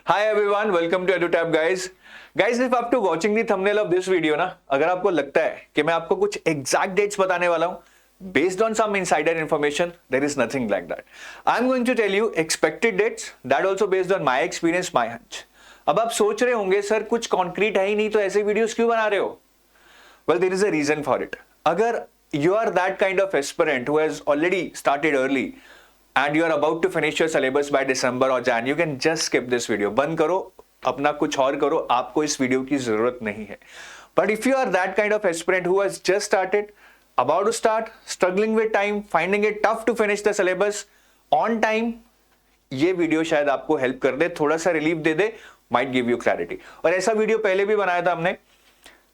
Hi everyone, welcome to EduTap guys. Guys, if after watching the thumbnail of this video ना, अगर आपको लगता है कि मैं आपको कुछ exact dates बताने वाला हूँ, based on some insider information, there is nothing like that. I'm going to tell you expected dates, that also based on my experience, my hunch. अब आप सोच रहे होंगे सर कुछ concrete है ही नहीं तो ऐसे videos क्यों बना रहे हो? Well, there is a reason for it. अगर you are that kind of aspirant who has already started early and you are about to finish your syllabus by December or Jan, you can just skip this video. बंद करो, अपना कुछ और करो, आपको इस video की जरूरत नहीं है. But if you are that kind of aspirant who has just started, about to start, struggling with time, finding it tough to finish the syllabus on time, ये वीडियो शायद आपको हेल्प कर दे, थोड़ा सा relief they they, might give you clarity. और ऐसा video पहले भी बनाया था हमने,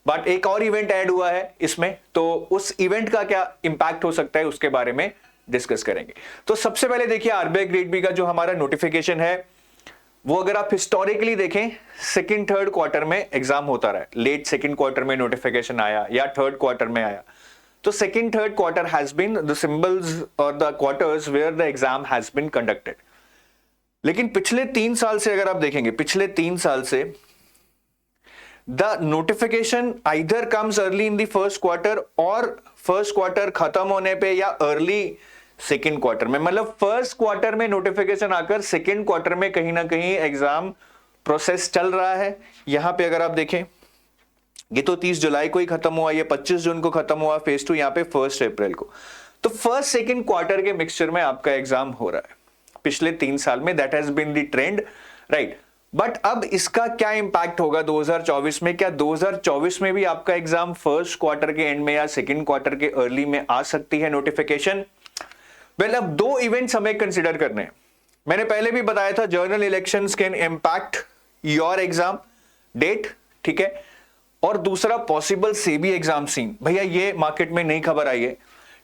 बट एक और इवेंट ऐड हुआ है इसमें, तो उस इवेंट का क्या इंपैक्ट हो सकता है उसके बारे में डिस्कस करेंगे. तो सबसे पहले देखिए आरबीआई ग्रेड बी का जो हमारा नोटिफिकेशन है वो अगर आप हिस्टोरिकली देखें सेकंड थर्ड क्वार्टर में एग्जाम होता रहा है. लेट सेकंड क्वार्टर में नोटिफिकेशन आया या थर्ड क्वार्टर में आया, तो second third quarter has been the symbols और the quarters where the exam has been conducted. लेकिन पिछले 3 साल से अगर आप देखेंगे, पिछले 3 साल से the notification either comes early in the first quarter और फर्स्ट क्वार्टर खत्म होने पे या अर्ली सेकेंड क्वार्टर में, मतलब फर्स्ट क्वार्टर में नोटिफिकेशन आकर सेकेंड क्वार्टर में कहीं ना कहीं एग्जाम प्रोसेस चल रहा है. यहां पे अगर आप देखें ये तो 30 जुलाई को ही खत्म हुआ, ये 25 जून को खत्म हुआ फेज 2, यहाँ पे 1 अप्रैल को. तो फर्स्ट सेकेंड क्वार्टर के मिक्सचर में आपका एग्जाम हो रहा है पिछले 3 साल में. That has been the trend, right. But अब इसका क्या इंपैक्ट होगा 2024 में? क्या 2024 में भी आपका एग्जाम फर्स्ट क्वार्टर के एंड में या सेकेंड क्वार्टर के अर्ली में आ सकती है नोटिफिकेशन? वेल, अब 2 इवेंट्स हमें कंसिडर करने हैं. मैंने पहले भी बताया था general elections can impact your exam date, ठीक है. और दूसरा पॉसिबल सेबी एग्जाम सीन. भैया ये मार्केट में नई खबर आई है,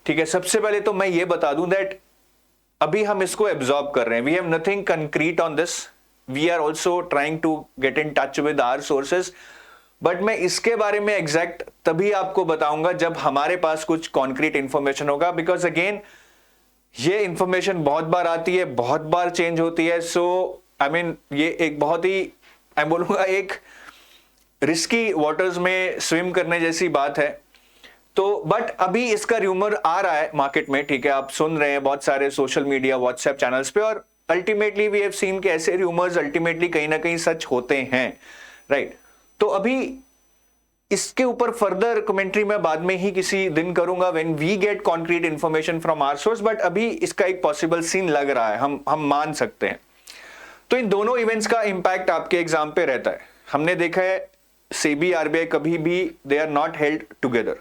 ठीक है. सबसे पहले तो मैं ये बता दूं दैट अभी हम इसको एब्जॉर्ब कर रहे हैं. We have nothing concrete on this. We are also trying to get in touch with our sources. But मैं इसके बारे में एग्जैक्ट तभी आपको बताऊंगा जब हमारे पास कुछ कॉन्क्रीट इंफॉर्मेशन होगा. बिकॉज अगेन ये इंफॉर्मेशन बहुत बार आती है, बहुत बार चेंज होती है. सो आई मीन ये एक बहुत ही, मैं बोलूंगा एक रिस्की वाटर्स में स्विम करने जैसी बात है. तो बट अभी इसका र्यूमर आ रहा है मार्केट में, ठीक है. आप सुन रहे हैं बहुत सारे सोशल मीडिया व्हाट्सएप चैनल्स पे, और अल्टीमेटली वी हैव सीन कि ऐसे र्यूमर्स अल्टीमेटली कहीं ना कहीं सच होते हैं, राइट. तो अभी इसके ऊपर फर्दर कमेंट्री मैं बाद में ही किसी दिन करूंगा when we get concrete information from our source. But अभी इसका एक पॉसिबल सीन लग रहा है, हम मान सकते हैं. तो इन दोनों इवेंट्स का इंपैक्ट आपके एग्जाम पे रहता है. हमने देखा है सेबी आरबीआई कभी भी they are not held together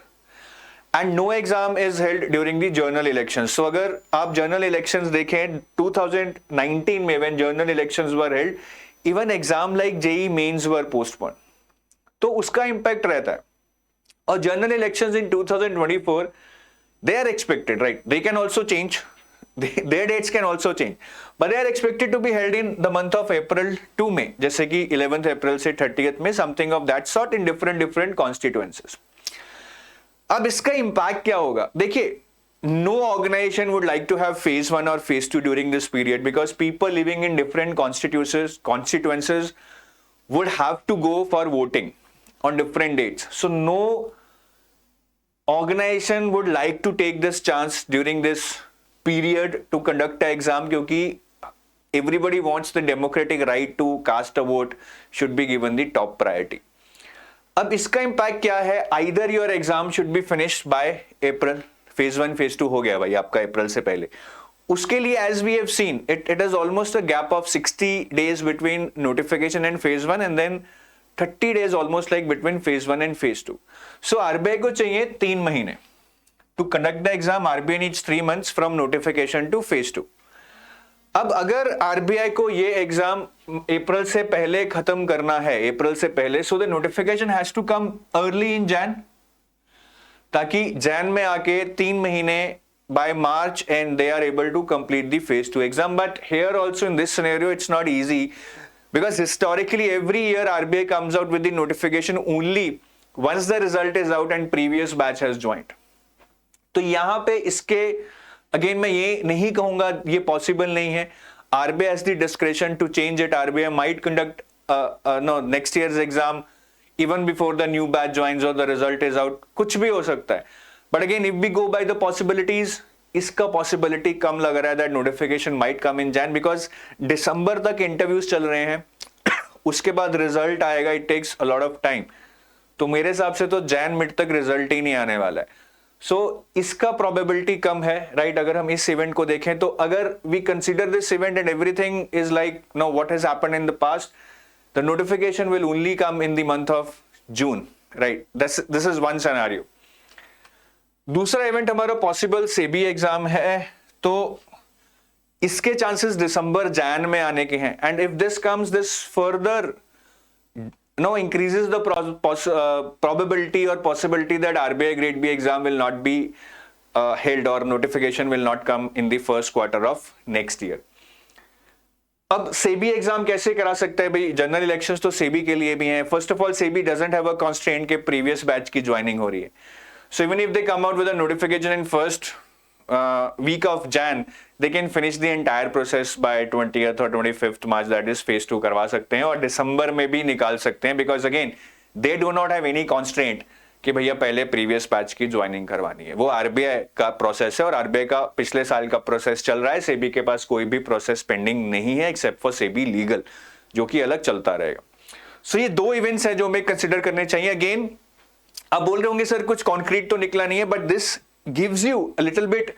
and no exam is held during the general elections. So अगर आप जनरल इलेक्शंस देखें 2019 में when general elections were held, even exam like JEE Mains were postpone, तो उसका इंपैक्ट रहता है. और general elections in 2024 they are expected, right. They can also change, their dates can also change, but they are expected to be held in the month of April to May, जैसे कि 11th April से 30th में, something of that sort in different constituencies. अब इसका impact क्या होगा? देखिए, no organization would like to have phase 1 or phase 2 during this period because people living in different constituencies would have to go for voting on different dates. So no organization would like to take this chance during this period to conduct an exam, क्योंकि everybody wants the democratic right to cast a vote should be given the top priority. अब इसका impact क्या है? Either your exam should be finished by April, phase 1 phase 2 हो गया भाई आपका अप्रैल से पहले. उसके लिए as we have seen it is almost a gap of 60 days between notification and phase 1 and then 30 days almost like between phase 1 and phase 2. So RBI को चाहिए 3 महीने to conduct the exam. RBI needs 3 months from notification to phase 2. अब अगर RBI को ये exam अप्रैल से पहले खत्म करना है, अप्रैल से पहले, so the notification has to come early in Jan, ताकि जैन में आके 3 महीने by March and they are able to complete the phase 2 exam. But here also in this scenario it's not easy because historically every year RBI comes out with the notification only once the result is out and previous batch has joined. तो यहां पे इसके again मैं ये नहीं कहूंगा ये possible नहीं है. RBI has the discretion to change it. RBI might conduct next year's exam even before the new batch joins or the result is out. कुछ भी हो सकता है. But again, if we go by the possibilities, इसका possibility कम लग रहा है that notification might come in Jan because December तक interviews चल रहे हैं. उसके बाद रिजल्ट आएगा. It takes a lot of time. तो मेरे हिसाब से तो जैन मिड तक रिजल्ट ही नहीं आने वाला है. सो इसका प्रोबेबिलिटी कम है, राइट? अगर हम इस इवेंट को देखें तो अगर we consider this event and everything is like know what has happened in the past, the notification will only come in the month of June, right? This is one scenario. दूसरा event हमारा possible SEBI exam है, तो इसके chances दिसंबर जैन में आने के हैं. And if this comes, this further increases the probability or possibility that RBI Grade B exam will not be held or notification will not come in the first quarter of next year. अब SEBI exam कैसे करा सकता है भाई? General elections तो सेबी के लिए भी हैं. First of all, SEBI doesn't have a constraint के प्रीवियस बैच की ज्वाइनिंग हो रही है. So even if they come out with a notification in first week of Jan, they can finish the entire process by 20th or 25th March, that is phase 2 करवा सकते हैं और दिसंबर में भी निकाल सकते हैं. Because again they do not have any constraint कि भैया पहले प्रीवियस बैच की ज्वाइनिंग करवानी है. वो आरबीआई का प्रोसेस है और आरबीआई का पिछले साल का प्रोसेस चल रहा है. सेबी के पास कोई भी प्रोसेस पेंडिंग नहीं है एक्सेप्ट फॉर सेबी लीगल, जो कि अलग चलता रहेगा. सो ये दो इवेंट्स है जो हमें कंसिडर करने चाहिए. अगेन आप बोल रहे होंगे सर कुछ कॉन्क्रीट तो निकला नहीं है, but this gives you a little bit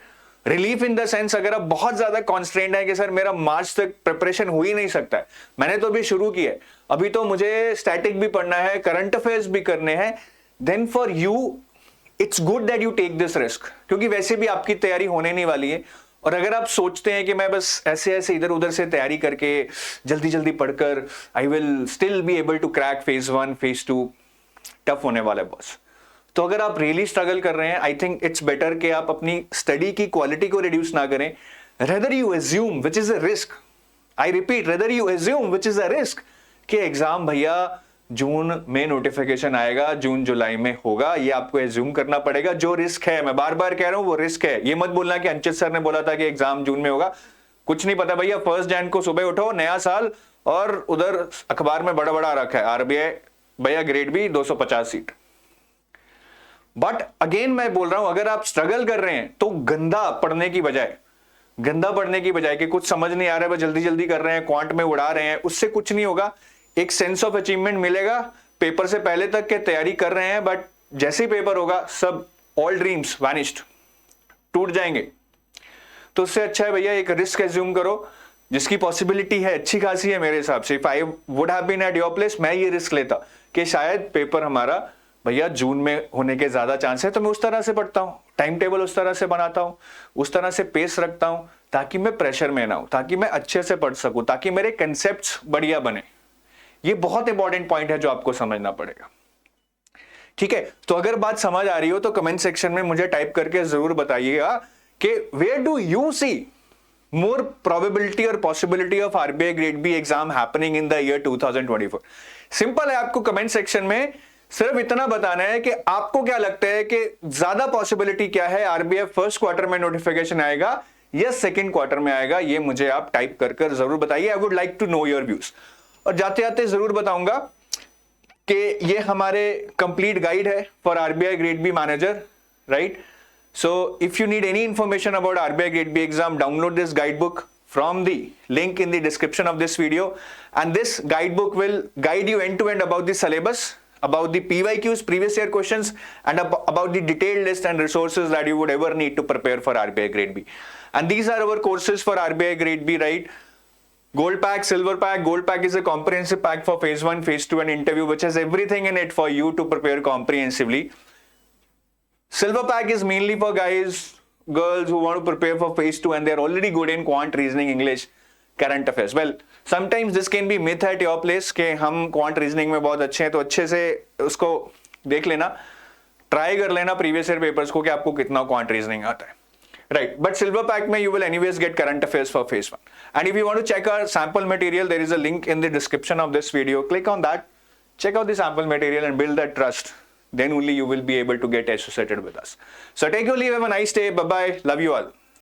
relief in the sense अगर आप बहुत ज्यादा कॉन्स्ट्रेंट है कि सर मेरा मार्च तक प्रिपरेशन हो ही नहीं सकता है, मैंने तो अभी शुरू किया है, अभी तो मुझे स्टैटिक भी पढ़ना है, करंट अफेयर्स भी करने हैं, then for you it's good that you take this risk, क्योंकि वैसे भी आपकी तैयारी होने नहीं वाली है. और अगर आप सोचते हैं कि मैं बस ऐसे ऐसे इधर उधर से तैयारी करके जल्दी जल्दी पढ़कर I will still be able to crack phase 1 phase 2, tough होने वाला है बॉस. तो अगर आप रियली स्ट्रगल कर रहे हैं, आई थिंक इट्स बेटर कि आप अपनी स्टडी की क्वालिटी को रिड्यूस ना करें. Rather you assume which is a risk, I repeat, rather you assume which is a risk कि एग्जाम भैया जून में नोटिफिकेशन आएगा, जून जुलाई में होगा, ये आपको एज्यूम करना पड़ेगा. जो रिस्क है, मैं बार बार कह रहा हूं, वो रिस्क है. ये मत बोलना कि अंचित सर ने बोला था कि एग्जाम जून में होगा. कुछ नहीं पता भैया. 1 जैन को सुबह उठो, नया साल, और उधर अखबार में बड़ा बड़ा रखा है आरबीआई भैया grade B 250 seat. But again मैं बोल रहा हूं, अगर आप स्ट्रगल कर रहे हैं तो गंदा पढ़ने की बजाय कि कुछ समझ नहीं आ रहा है, बस जल्दी जल्दी कर रहे हैं, क्वांट में उड़ा रहे हैं, उससे कुछ नहीं होगा. एक सेंस ऑफ अचीवमेंट मिलेगा. पेपर से पहले तक के तैयारी कर रहे हैं, बट जैसे ही पेपर होगा सब ऑल ड्रीम्स वैनिश्ड, टूट जाएंगे. तो उससे अच्छा है भैया एक रिस्क एज्यूम करो जिसकी पॉसिबिलिटी है अच्छी खासी है. मेरे हिसाब से if I would have been at your place, मैं ये रिस्क लेता कि शायद पेपर हमारा भैया जून में होने के ज्यादा चांस है, तो मैं उस तरह से पढ़ता हूं, टाइम टेबल उस तरह से बनाता हूं, उस तरह से पेस रखता हूं, ताकि मैं प्रेशर में ना हूं, ताकि मैं अच्छे से पढ़ सकूं, ताकि मेरे कंसेप्ट्स बढ़िया बने. ये बहुत इंपॉर्टेंट पॉइंट है जो आपको समझना पड़ेगा. ठीक है, तो अगर बात समझ आ रही हो तो कमेंट सेक्शन में मुझे टाइप करके जरूर बताइएगा कि where do you see more probability or possibility of RBI Grade B exam happening in the year 2024. Simple है, आपको कमेंट सेक्शन में सिर्फ इतना बताना है कि आपको क्या लगता है कि ज्यादा पॉसिबिलिटी क्या है, आरबीआई फर्स्ट क्वार्टर में नोटिफिकेशन आएगा या सेकंड क्वार्टर में आएगा. ये मुझे आप टाइप कर जरूर बताइए. I would like to know your views. और जाते जाते जरूर बताऊंगा कि ये हमारे कंप्लीट गाइड है for RBI grade B manager, right? So if you need any information about RBI Grade B exam, download this guidebook from the link in the description of this video, and this guidebook will guide you end to end about the syllabus, about the PYQs, previous year questions, and about the detailed list and resources that you would ever need to prepare for RBI Grade B. And these are our courses for RBI Grade B, right? Gold pack, silver pack. Gold pack is a comprehensive pack for phase 1, phase 2 and interview, which has everything in it for you to prepare comprehensively. Silver pack is mainly for guys, girls who want to prepare for phase 2 and they're already good in quant, reasoning, English, current affairs. Well, sometimes this can be myth at your place कि हम quant, reasoning में बहुत अच्छे हैं, तो अच्छे से उसको देख लेना, ट्राई कर लेना प्रीवियस ईयर पेपर्स को कि आपको कितना quant, reasoning आता है, right? But silver pack में you will anyways get current affairs for phase 1. And if you want to check our sample material, there is a link in the description of this video. Click on that, check out the sample material and build that trust. Then only you will be able to get associated with us. So take your leave. Have a nice day. Bye bye. Love you all.